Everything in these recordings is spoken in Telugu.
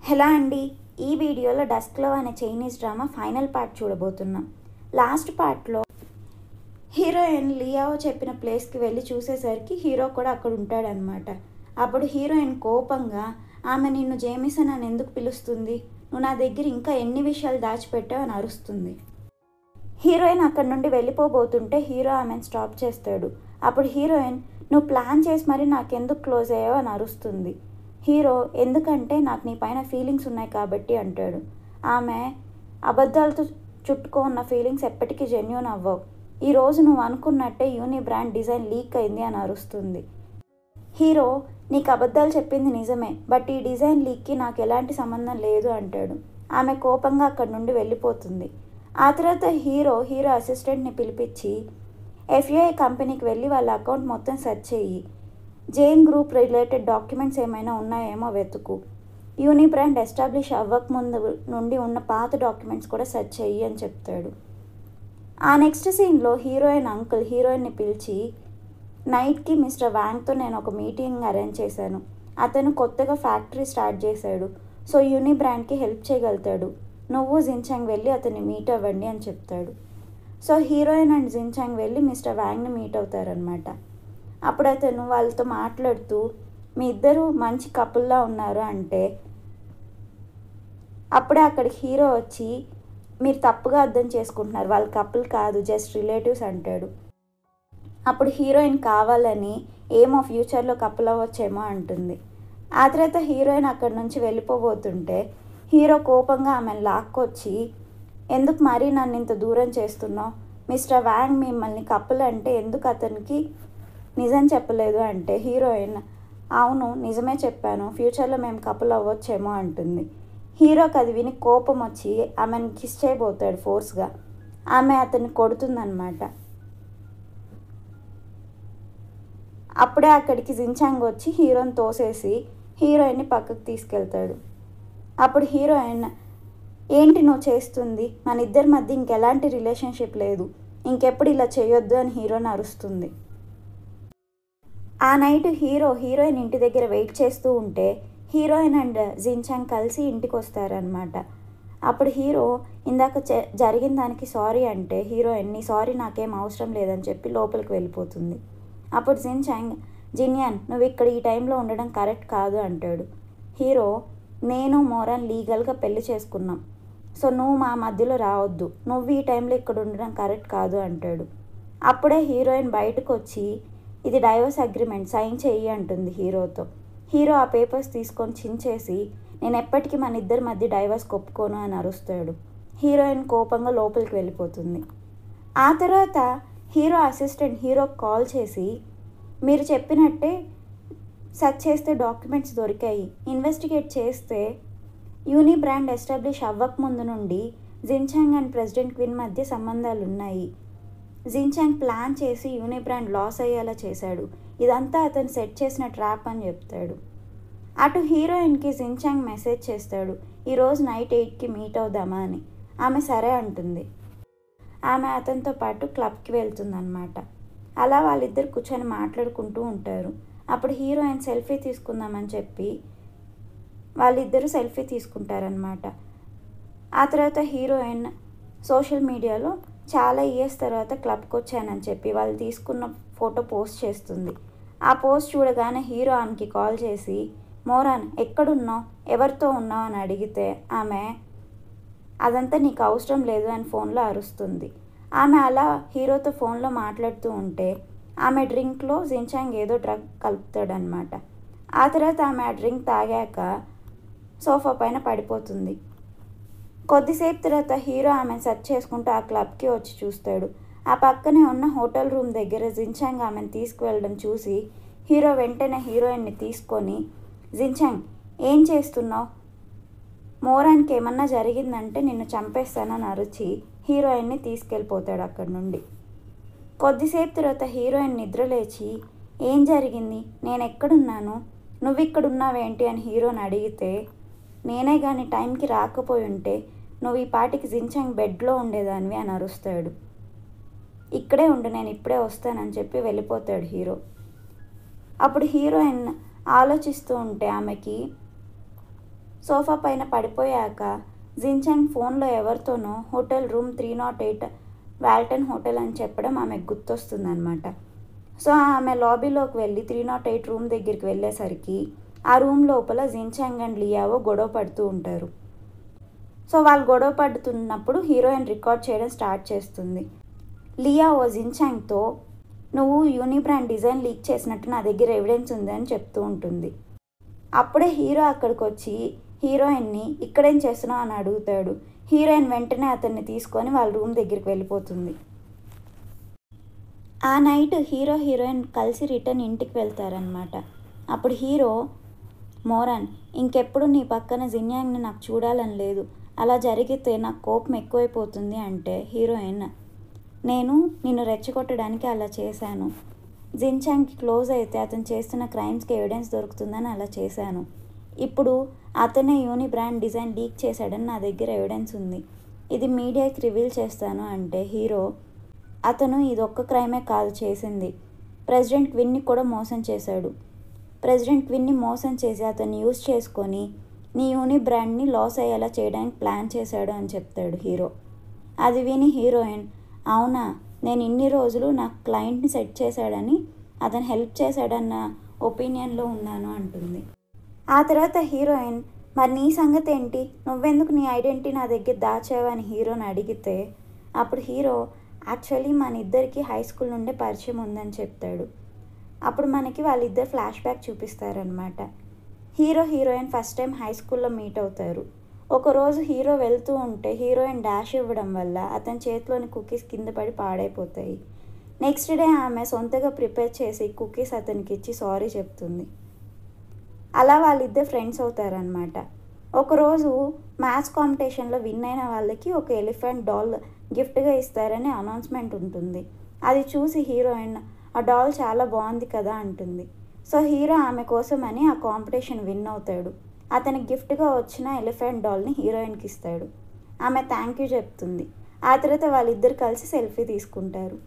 హలో అండి, ఈ వీడియోలో డస్క్లో అనే చైనీస్ డ్రామా ఫైనల్ పార్ట్ చూడబోతున్నాం. లాస్ట్ పార్ట్లో హీరోయిన్ లియావో చెప్పిన ప్లేస్కి వెళ్ళి చూసేసరికి హీరో కూడా అక్కడ ఉంటాడనమాట. అప్పుడు హీరోయిన్ కోపంగా, ఆమె నిన్ను జేమిసన్ అని ఎందుకు పిలుస్తుంది, నువ్వు నా దగ్గర ఇంకా ఎన్ని విషయాలు దాచిపెట్టావు అని అరుస్తుంది. హీరోయిన్ అక్కడి నుండి వెళ్ళిపోబోతుంటే హీరో ఆమెను స్టాప్ చేస్తాడు. అప్పుడు హీరోయిన్, నువ్వు ప్లాన్ చేసి మరి నాకెందుకు క్లోజ్ అయ్యావు అని అరుస్తుంది. హీరో, ఎందుకంటే నాకు నీ పైన ఫీలింగ్స్ ఉన్నాయి కాబట్టి అంటాడు. ఆమె, అబద్ధాలతో చుట్టుకో ఉన్న ఫీలింగ్స్ ఎప్పటికీ జెన్యూన్ అవ్వవు. ఈరోజు నువ్వు అనుకున్నట్టే యూని బ్రాండ్ డిజైన్ లీక్ అయింది అని అరుస్తుంది. హీరో, నీకు అబద్ధాలు చెప్పింది నిజమే, బట్ ఈ డిజైన్ లీక్కి నాకు ఎలాంటి సంబంధం లేదు అంటాడు. ఆమె కోపంగా అక్కడి నుండి వెళ్ళిపోతుంది. ఆ తర్వాత హీరో అసిస్టెంట్ని పిలిపించి, ఎఫ్ఐఐ కంపెనీకి వెళ్ళి వాళ్ళ అకౌంట్ మొత్తం సెర్చ్ చెయ్యి, జేన్ గ్రూప్ రిలేటెడ్ డాక్యుమెంట్స్ ఏమైనా ఉన్నాయేమో వెతుకు, యూని బ్రాండ్ ఎస్టాబ్లిష్ అవ్వకముందు నుండి ఉన్న పాత డాక్యుమెంట్స్ కూడా సెర్చ్ చెయ్యి అని చెప్తాడు. ఆ నెక్స్ట్ సీన్లో హీరోయిన్ అంకుల్ హీరోయిన్ని పిలిచి, నైట్కి మిస్టర్ వ్యాంగ్తో నేను ఒక మీటింగ్ అరేంజ్ చేశాను, అతను కొత్తగా ఫ్యాక్టరీ స్టార్ట్ చేశాడు, సో యూని బ్రాండ్కి హెల్ప్ చేయగలుగుతాడు, నువ్వు జిన్చాంగ్ వెళ్ళి అతన్ని మీట్ అవ్వండి అని చెప్తాడు. సో హీరోయిన్ అండ్ జిన్చాంగ్ వెళ్ళి మిస్టర్ వ్యాంగ్ని మీట్ అవుతారనమాట. అప్పుడు అతను వాళ్ళతో మాట్లాడుతూ, మీ ఇద్దరు మంచి కపుల్లా ఉన్నారు అంటే, అప్పుడే అక్కడికి హీరో వచ్చి, మీరు తప్పుగా అర్థం చేసుకుంటున్నారు, వాళ్ళ కపుల్ కాదు, జస్ట్ రిలేటివ్స్ అంటాడు. అప్పుడు హీరోయిన్ కావాలని ఏమో ఫ్యూచర్లో కపుల్ అవ్వచ్చేమో అంటుంది. ఆ తర్వాత హీరోయిన్ అక్కడి నుంచి వెళ్ళిపోబోతుంటే హీరో కోపంగా ఆమెను లాక్కొచ్చి, ఎందుకు మరీ నన్ను ఇంత దూరం చేస్తున్నావు, మిస్టర్ వ్యాంగ్ మిమ్మల్ని కపుల్ అంటే ఎందుకు అతనికి నిజం చెప్పలేదు అంటే హీరోయిన్, అవును నిజమే చెప్పాను, ఫ్యూచర్లో మేము కపుల్ అవ్వచ్చేమో అంటుంది. హీరోకి అది విని కోపం వచ్చి ఆమెను కిస్ చేయబోతాడు ఫోర్స్గా. ఆమె అతన్ని కొడుతుందన్నమాట. అప్పుడే అక్కడికి జిన్చాంగ్ వచ్చి హీరోని తోసేసి హీరోయిన్ని పక్కకు తీసుకెళ్తాడు. అప్పుడు హీరోయిన్, ఏంటి నువ్వు చేస్తుంది, మన ఇద్దరి మధ్య ఇంకెలాంటి రిలేషన్షిప్ లేదు, ఇంకెప్పుడు ఇలా చేయొద్దు అని హీరోని అరుస్తుంది. ఆ నైట్ హీరోయిన్ ఇంటి దగ్గర వెయిట్ చేస్తూ ఉంటే హీరోయిన్ అండ్ జిన్చాంగ్ కలిసి ఇంటికి వస్తారనమాట. అప్పుడు హీరో ఇందాక జరిగిన దానికి సారీ అంటే హీరోయిన్, నీ సారీ నాకేం అవసరం లేదని చెప్పి లోపలికి వెళ్ళిపోతుంది. అప్పుడు జిన్చాంగ్, జిన్యాన్ నువ్వు ఇక్కడ ఈ టైంలో ఉండడం కరెక్ట్ కాదు అంటాడు. హీరో, నేను మోరాన్ లీగల్గా పెళ్లి చేసుకున్నాం, సో నువ్వు మా మధ్యలో రావద్దు, నువ్వు ఈ టైంలో ఇక్కడ ఉండడం కరెక్ట్ కాదు అంటాడు. అప్పుడే హీరోయిన్ బయటకు వచ్చి, ఇది డైవర్స్ అగ్రిమెంట్, సైన్ చెయ్యి అంటుంది హీరోతో. హీరో ఆ పేపర్స్ తీసుకొని చించేసి, నేను ఎప్పటికీ మన ఇద్దరి మధ్య డైవర్స్ ఒప్పుకోను అని అరుస్తాడు. హీరోయిన్ కోపంగా లోపలికి వెళ్ళిపోతుంది. ఆ తర్వాత హీరో అసిస్టెంట్ హీరోకి కాల్ చేసి, మీరు చెప్పినట్టే సెర్చ్ చేస్తే డాక్యుమెంట్స్ దొరికాయి, ఇన్వెస్టిగేట్ చేస్తే యూని బ్రాండ్ ఎస్టాబ్లిష్ అవ్వకముందు నుండి జిన్చాంగ్ అండ్ ప్రెసిడెంట్ క్విన్ మధ్య సంబంధాలు ఉన్నాయి, జిన్చాంగ్ ప్లాన్ చేసి యూని బ్రాండ్ లాస్ అయ్యేలా చేశాడు, ఇదంతా అతను సెట్ చేసిన ట్రాప్ అని చెప్తాడు. అటు హీరోయిన్కి జిన్చాంగ్ మెసేజ్ చేస్తాడు, ఈరోజు నైట్ 8కి మీట్ అవుదామా అని. ఆమె సరే అంటుంది. ఆమె అతనితో పాటు క్లబ్కి వెళ్తుందన్నమాట. అలా వాళ్ళిద్దరు కూర్చొని మాట్లాడుకుంటూ ఉంటారు. అప్పుడు హీరోయిన్ సెల్ఫీ తీసుకుందామని చెప్పి వాళ్ళిద్దరూ సెల్ఫీ తీసుకుంటారనమాట. ఆ తర్వాత హీరోయిన్ సోషల్ మీడియాలో చాలా ఇయర్స్ తర్వాత క్లబ్కి వచ్చానని చెప్పి వాళ్ళు తీసుకున్న ఫోటో పోస్ట్ చేస్తుంది. ఆ పోస్ట్ చూడగానే హీరో ఆమెకి కాల్ చేసి, మోరాన్ ఎక్కడున్నావు, ఎవరితో ఉన్నావు అని అడిగితే ఆమె, అదంతా నీకు అవసరం లేదు అని ఫోన్లో అరుస్తుంది. ఆమె అలా హీరోతో ఫోన్లో మాట్లాడుతూ ఉంటే ఆమె డ్రింక్లో జిన్చాంగ్ ఏదో డ్రగ్ కలుపుతాడనమాట. ఆ తర్వాత ఆమె ఆ డ్రింక్ తాగాక సోఫా పైన పడిపోతుంది. కొద్దిసేపు తర్వాత హీరో ఆమెను సెర్చ్ చేసుకుంటూ ఆ క్లబ్కి వచ్చి చూస్తాడు. ఆ పక్కనే ఉన్న హోటల్ రూమ్ దగ్గర జిన్చాంగ్ ఆమెను తీసుకువెళ్ళడం చూసి హీరో వెంటనే హీరోయిన్ని తీసుకొని, జిన్చాంగ్ ఏం చేస్తున్నావు, మోరాన్కి ఏమన్నా జరిగిందంటే నిన్ను చంపేస్తానని అరిచి హీరోయిన్ని తీసుకెళ్ళిపోతాడు అక్కడి నుండి. కొద్దిసేపు తర్వాత హీరోయిన్ నిద్రలేచి, ఏం జరిగింది, నేను ఎక్కడున్నాను, నువ్వు ఇక్కడున్నావేంటి అని హీరోని అడిగితే, నేనే కానీ టైంకి రాకపోయి ఉంటే నువ్వు ఈ పాటికి జిన్చాంగ్ బెడ్లో ఉండేదానివి అని అరుస్తాడు. ఇక్కడే ఉండు, నేను ఇప్పుడే వస్తానని చెప్పి వెళ్ళిపోతాడు హీరో. అప్పుడు హీరోయిన్ ఆలోచిస్తూ ఉంటే ఆమెకి సోఫా పైన పడిపోయాక జిన్చాంగ్ ఫోన్లో ఎవరితోనో హోటల్ రూమ్ 308 వాల్టన్ హోటల్ అని చెప్పడం ఆమెకు గుర్తొస్తుందన్నమాట. సో ఆమె లాబీలోకి వెళ్ళి 308 రూమ్ దగ్గరికి వెళ్ళేసరికి ఆ రూమ్ లోపల జిన్చాంగ్ అండ్ లియావో గొడవ పడుతూ ఉంటారు. సో వాళ్ళు గొడవ పడుతున్నప్పుడు హీరోయిన్ రికార్డ్ చేయడం స్టార్ట్ చేస్తుంది. లియావో జిన్చాంగ్తో నువ్వు యూనిబ్రాండ్ డిజైన్ లీక్ చేసినట్టు నా దగ్గర ఎవిడెన్స్ ఉంది అని చెప్తూ ఉంటుంది. అప్పుడే హీరో అక్కడికి వచ్చి హీరోయిన్ని ఇక్కడేం చేస్తున్నావు అని అడుగుతాడు. హీరోయిన్ వెంటనే అతన్ని తీసుకొని వాళ్ళ రూమ్ దగ్గరికి వెళ్ళిపోతుంది. ఆ నైట్ హీరోయిన్ కలిసి రిటర్న్ ఇంటికి వెళ్తారనమాట. అప్పుడు హీరో, మోరాన్, ఇంకెప్పుడు నీ పక్కన జిన్యాంగ్ని నాకు చూడాలని లేదు, అలా జరిగితే నాకు కోపం ఎక్కువైపోతుంది అంటే హీరోయిన్, నేను నిన్ను రెచ్చగొట్టడానికి అలా చేశాను. జిన్చాంగ్కి క్లోజ్ అయితే అతను చేస్తున్న క్రైమ్స్కి ఎవిడెన్స్ దొరుకుతుందని అలా చేశాను. ఇప్పుడు అతనే యూనిబ్రాండ్ డిజైన్ లీక్ చేశాడని నా దగ్గర ఎవిడెన్స్ ఉంది. ఇది మీడియాకి రివీల్ చేస్తాను అంటే హీరో, అతను ఇదొక్క క్రైమే కాదు చేసింది, ప్రెసిడెంట్ క్విన్ని కూడా మోసం చేశాడు. ప్రెసిడెంట్ క్విన్ని మోసం చేసి అతన్ని యూజ్ చేసుకొని నీ యూనిబ్రాండ్ని లాస్ అయ్యేలా చేయడానికి ప్లాన్ చేశాడు అని చెప్తాడు హీరో. అది విని హీరోయిన్, అవునా, నేను ఇన్ని రోజులు నా క్లయింట్ని సెట్ చేశాడని అతను హెల్ప్ చేశాడన్న ఒపీనియన్లో ఉన్నాను అంటుంది. ఆ తర్వాత హీరోయిన్, మరి నీ సంగతి ఏంటి, నువ్వెందుకు నీ ఐడెంటిటీ నా దగ్గర దాచావని హీరోని అడిగితే అప్పుడు హీరో, యాక్చువల్లీ మన ఇద్దరికి హై స్కూల్ నుండే పరిచయం ఉందని చెప్తాడు. అప్పుడు మనకి వాళ్ళిద్దరు ఫ్లాష్ బ్యాక్ చూపిస్తారనమాట. హీరోయిన్ ఫస్ట్ టైం హై స్కూల్లో మీట్ అవుతారు. ఒకరోజు హీరో వెళ్తూ ఉంటే హీరోయిన్ డాష్ ఇవ్వడం వల్ల అతని చేతిలోని కుకీస్ కింద పడి పాడైపోతాయి. నెక్స్ట్ డే ఆమె సొంతగా ప్రిపేర్ చేసి కుకీస్ అతనికి ఇచ్చి సారీ చెప్తుంది. అలా వాళ్ళిద్దరు ఫ్రెండ్స్ అవుతారనమాట. ఒకరోజు మ్యాథ్స్ కాంపిటీషన్లో విన్ అయిన వాళ్ళకి ఒక ఎలిఫెంట్ డాల్ గిఫ్ట్గా ఇస్తారని అనౌన్స్మెంట్ ఉంటుంది. అది చూసి హీరోయిన్, ఆ డాల్ చాలా బాగుంది కదా అంటుంది. సో హీరో ఆమె కోసమని ఆ కాంపిటీషన్ విన్ అవుతాడు. అతనికి గిఫ్ట్గా వచ్చిన ఎలిఫెంట్ డాల్ని హీరోయిన్కి ఇస్తాడు. ఆమె థ్యాంక్ యూ చెప్తుంది. ఆ తర్వాత వాళ్ళిద్దరు కలిసి సెల్ఫీ తీసుకుంటారు.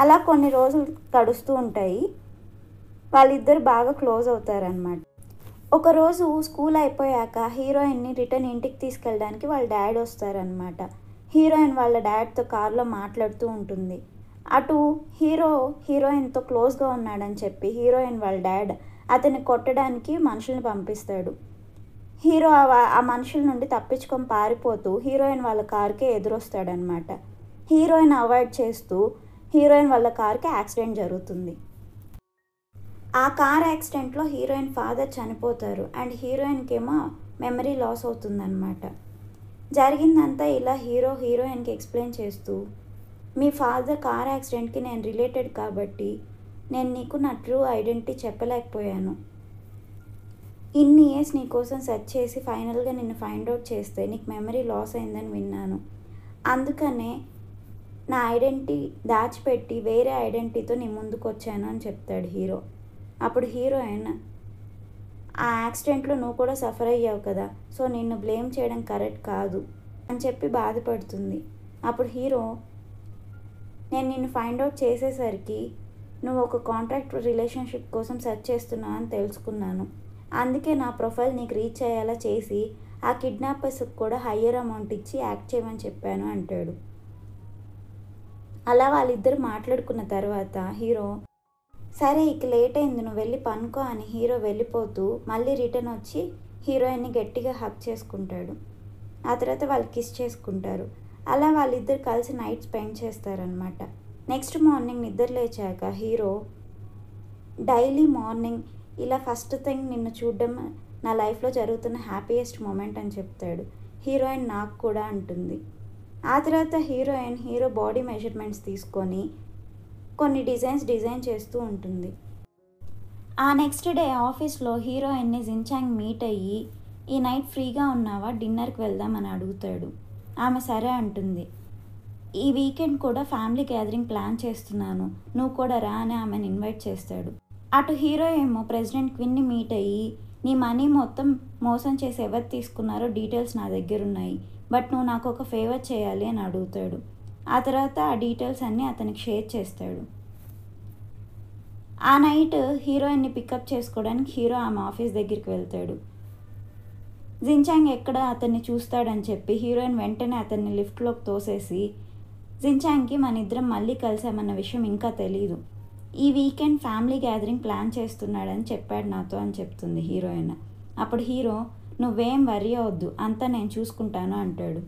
అలా కొన్ని రోజులు గడుస్తూ ఉంటాయి. వాళ్ళిద్దరు బాగా క్లోజ్ అవుతారనమాట. ఒకరోజు స్కూల్ అయిపోయాక హీరోయిన్ని రిటర్న్ ఇంటికి తీసుకెళ్ళడానికి వాళ్ళ డాడ్ వస్తారనమాట. హీరోయిన్ వాళ్ళ డాడ్తో కార్లో మాట్లాడుతూ ఉంటుంది. అటు హీరోయిన్తో క్లోజ్గా ఉన్నాడని చెప్పి హీరోయిన్ వాళ్ళ డాడ్ అతన్ని కొట్టడానికి మనుషుల్ని పంపిస్తాడు. హీరో ఆ మనుషుల నుండి తప్పించుకొని పారిపోతూ హీరోయిన్ వాళ్ళ కార్కే ఎదురొస్తాడనమాట. హీరోయిన్ అవాయిడ్ చేస్తూ హీరోయిన్ వాళ్ళ కార్కి యాక్సిడెంట్ జరుగుతుంది. ఆ కార్ యాక్సిడెంట్లో హీరోయిన్ ఫాదర్ చనిపోతారు అండ్ హీరోయిన్కి ఏమో మెమరీ లాస్ అవుతుందన్నమాట. జరిగిందంతా ఇలా హీరోయిన్కి ఎక్స్ప్లెయిన్ చేస్తూ, మీ ఫాదర్ కార్ యాక్సిడెంట్కి నేను రిలేటెడ్ కాబట్టి నేను నీకు నా ట్రూ ఐడెంటిటీ చెప్పలేకపోయాను. ఇన్ని ఇయర్స్ నీ కోసం సెర్చ్ చేసి ఫైనల్గా నిన్ను ఫైండ్ అవుట్ చేస్తే నీకు మెమరీ లాస్ అయిందని విన్నాను. అందుకనే నా ఐడెంటిటీ దాచిపెట్టి వేరే ఐడెంటిటీతో నీ ముందుకు వచ్చాను అని చెప్తాడు హీరో. అప్పుడు హీరోయిన్, ఆ యాక్సిడెంట్లో నువ్వు కూడా సఫర్ అయ్యావు కదా, సో నిన్ను బ్లేమ్ చేయడం కరెక్ట్ కాదు అని చెప్పి బాధపడుతుంది. అప్పుడు హీరో, నేను నిన్ను ఫైండ్ అవుట్ చేసేసరికి నువ్వు ఒక కాంట్రాక్ట్ రిలేషన్షిప్ కోసం సెర్చ్ చేస్తున్నావు అని తెలుసుకున్నాను. అందుకే నా ప్రొఫైల్ నీకు రీచ్ అయ్యేలా చేసి ఆ కిడ్నాపర్స్కి కూడా హయ్యర్ అమౌంట్ ఇచ్చి యాక్ట్ చేయమని చెప్పాను అంటాడు. అలా వాళ్ళిద్దరు మాట్లాడుకున్న తర్వాత హీరో, సరే ఇక లేట్ అయింది నువ్వు వెళ్ళి పనుకో అని హీరో వెళ్ళిపోతూ మళ్ళీ రిటర్న్ వచ్చి హీరోయిన్ని గట్టిగా హగ్ చేసుకుంటాడు. ఆ తర్వాత వాళ్ళు కిస్ చేసుకుంటారు. అలా వాళ్ళిద్దరు కలిసి నైట్ స్పెండ్ చేస్తారనమాట. నెక్స్ట్ మార్నింగ్ నిద్ర లేచాక హీరో, డైలీ మార్నింగ్ ఇలా ఫస్ట్ థింగ్ నిన్ను చూడడం నా లైఫ్లో జరుగుతున్న హ్యాపీయెస్ట్ మూమెంట్ అని చెప్తాడు. హీరోయిన్ నాకు కూడా అంటుంది. ఆ తర్వాత హీరో బాడీ మెజర్మెంట్స్ తీసుకొని కొన్ని డిజైన్ చేస్తూ ఉంటుంది. ఆ నెక్స్ట్ డే ఆఫీస్లో హీరోయిన్ని జిన్చాంగ్ మీట్ అయ్యి ఈ నైట్ ఫ్రీగా ఉన్నావా, డిన్నర్కి వెళ్దామని అడుగుతాడు. ఆమె సరే అంటుంది. ఈ వీకెండ్ కూడా ఫ్యామిలీ గ్యాదరింగ్ ప్లాన్ చేస్తున్నాను, నువ్వు కూడా రా అని ఆమెను ఇన్వైట్ చేస్తాడు. అటు హీరో ఏమో ప్రెసిడెంట్ క్విన్ని మీట్ అయ్యి నీ మనీ మొత్తం మోసం చేసి ఎవరు తీసుకున్నారో డీటెయిల్స్ నా దగ్గర ఉన్నాయి, బట్ నువ్వు నాకు ఒక ఫేవర్ చేయాలి అని అడుగుతాడు. ఆ తర్వాత ఆ డీటెయిల్స్ అన్నీ అతనికి షేర్ చేస్తాడు. ఆ నైట్ హీరోయిన్ని పికప్ చేసుకోవడానికి హీరో ఆమె ఆఫీస్ దగ్గరికి వెళ్తాడు. జిన్చాంగ్ ఎక్కడ అతన్ని చూస్తాడని చెప్పి హీరోయిన్ వెంటనే అతన్ని లిఫ్ట్లోకి తోసేసి, జిన్చాంగ్కి మన ఇద్దరం మళ్ళీ కలిసామన్న విషయం ఇంకా తెలీదు, ఈ వీకెండ్ ఫ్యామిలీ గ్యాదరింగ్ ప్లాన్ చేస్తున్నాడని చెప్పాడు నాతో అని చెప్తుంది హీరోయిన్. అప్పుడు హీరో, నువ్వేం వరీ అవద్దు, అంతా నేను చూసుకుంటాను అంటాడు.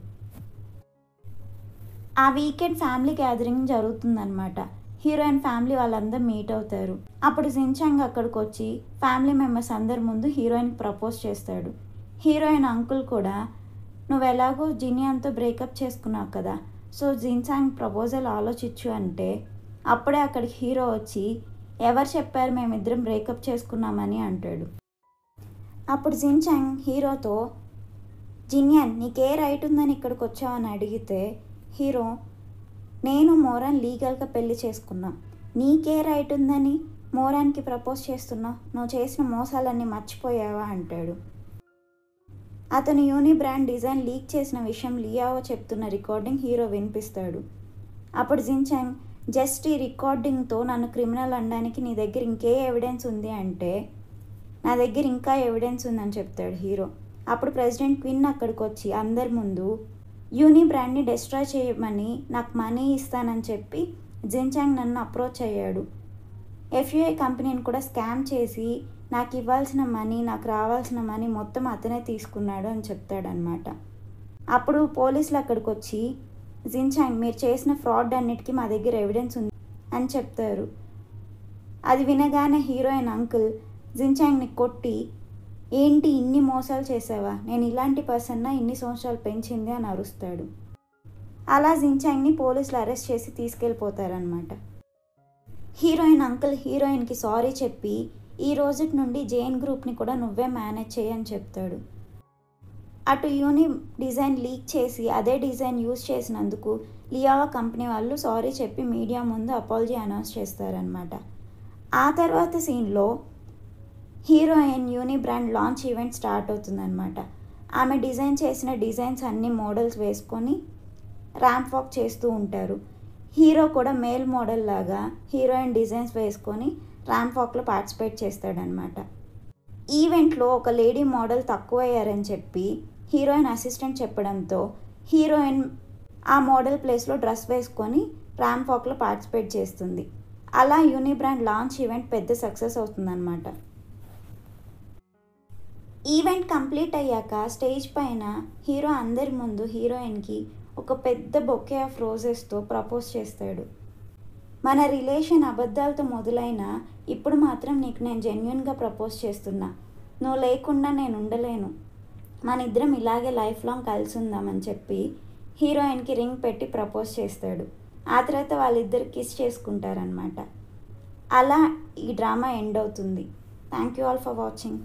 ఆ వీకెండ్ ఫ్యామిలీ గ్యాదరింగ్ జరుగుతుందన్నమాట. హీరోయిన్ ఫ్యామిలీ వాళ్ళందరూ మీట్ అవుతారు. అప్పుడు జిన్చాంగ్ అక్కడికి వచ్చి ఫ్యామిలీ మెంబర్స్ అందరి ముందు హీరోయిన్కి ప్రపోజ్ చేస్తాడు. హీరోయిన్ అంకుల్ కూడా, నువ్వు ఎలాగో జినియాన్తో బ్రేకప్ చేసుకున్నావు కదా, సో జిన్చాంగ్ ప్రపోజల్ ఆలోచించు అంటే, అప్పుడే అక్కడికి హీరో వచ్చి, ఎవరు చెప్పారు మేమిద్దరం బ్రేకప్ చేసుకున్నామని అంటాడు. అప్పుడు జిన్చాంగ్ హీరోతో, జినియాన్ నీకే రైట్ ఉందని ఇక్కడికి వచ్చావని అడిగితే హీరో, నేను మోరాన్ లీగల్గా పెళ్లి చేసుకున్నాం, నీకే రైట్ ఉందని మోరాన్కి ప్రపోజ్ చేస్తున్నావు, నువ్వు చేసిన మోసాలన్నీ మర్చిపోయావా అంటాడు. అతను యూని బ్రాండ్ డిజైన్ లీక్ చేసిన విషయం లియావో చెప్తున్న రికార్డింగ్ హీరో వినిపిస్తాడు. అప్పుడు జిన్చాంగ్, జస్ట్ ఈ రికార్డింగ్తో నన్ను క్రిమినల్ అనడానికి నీ దగ్గర ఇంకే ఎవిడెన్స్ ఉంది అంటే, నా దగ్గర ఇంకా ఎవిడెన్స్ ఉందని చెప్తాడు హీరో. అప్పుడు ప్రెసిడెంట్ క్విన్ అక్కడికి వచ్చి అందరి ముందు యూని బ్రాండ్ని డిస్ట్రాయ్ చేయమని నాకు మనీ ఇస్తానని చెప్పి జిన్చాంగ్ నన్ను అప్రోచ్ అయ్యాడు. ఎఫ్యుఐ కంపెనీని కూడా స్కామ్ చేసి నాకు ఇవ్వాల్సిన మనీ, నాకు రావాల్సిన మనీ మొత్తం అతనే తీసుకున్నాడు అని చెప్తాడనమాట. అప్పుడు పోలీసులు అక్కడికి వచ్చి, జిన్చాంగ్ మీరు చేసిన ఫ్రాడ్ అన్నిటికీ మా దగ్గర ఎవిడెన్స్ ఉంది అని చెప్తారు. అది వినగానే హీరోయిన్ అంకుల్ జిన్చాంగ్ని కొట్టి, ఏంటి ఇన్ని మోసాలు చేసావా, నేను ఇలాంటి పర్సన్నా ఇన్ని సంవత్సరాలు పెంచింది అని అరుస్తాడు. అలా జిన్చాంగ్ని పోలీసులు అరెస్ట్ చేసి తీసుకెళ్ళిపోతారనమాట. హీరోయిన్ అంకుల్ హీరోయిన్కి సారీ చెప్పి, ఈ రోజుటి నుండి జేన్ గ్రూప్ని కూడా నువ్వే మేనేజ్ చేయని చెప్తాడు. అటు యూని డిజైన్ లీక్ చేసి అదే డిజైన్ యూజ్ చేసినందుకు లియావో కంపెనీ వాళ్ళు సారీ చెప్పి మీడియా ముందు అపాలజీ అనౌన్స్ చేస్తారనమాట. ఆ తర్వాత సీన్లో హీరోయిన్ యూని బ్రాండ్ లాంచ్ ఈవెంట్ స్టార్ట్ అవుతుందన్నమాట. ఆమె డిజైన్ చేసిన డిజైన్స్ అన్ని మోడల్స్ వేసుకొని ర్యాంప్ వాక్ చేస్తూ ఉంటారు. హీరో కూడా మేల్ మోడల్ లాగా హీరోయిన్ డిజైన్స్ వేసుకొని ర్యాంప్ వాక్లో పార్టిసిపేట్ చేస్తాడనమాట. ఈవెంట్లో ఒక లేడీ మోడల్ తక్కువయ్యారని చెప్పి హీరోయిన్ అసిస్టెంట్ చెప్పడంతో హీరోయిన్ ఆ మోడల్ ప్లేస్లో డ్రెస్ వేసుకొని ర్యాంప్ వాక్లో పార్టిసిపేట్ చేస్తుంది. అలా యూని బ్రాండ్ లాంచ్ ఈవెంట్ పెద్ద సక్సెస్ అవుతుందన్నమాట. ఈవెంట్ కంప్లీట్ అయ్యాక స్టేజ్ పైన హీరో అందరి ముందు హీరోయిన్కి ఒక పెద్ద బొకే ఆఫ్ రోజెస్తో ప్రపోజ్ చేస్తాడు. మన రిలేషన్ అబద్ధాలతో మొదలైనా ఇప్పుడు మాత్రం నీకు నేను జెన్యున్గా ప్రపోజ్ చేస్తున్నా, నువ్వు లేకుండా నేను ఉండలేను, మన ఇద్దరం ఇలాగే లైఫ్ లాంగ్ కలిసి ఉందామని చెప్పి హీరోయిన్కి రింగ్ పెట్టి ప్రపోజ్ చేస్తాడు. ఆ తర్వాత వాళ్ళిద్దరు కిస్ చేసుకుంటారనమాట. అలా ఈ డ్రామా ఎండ్ అవుతుంది. Thank you all for watching.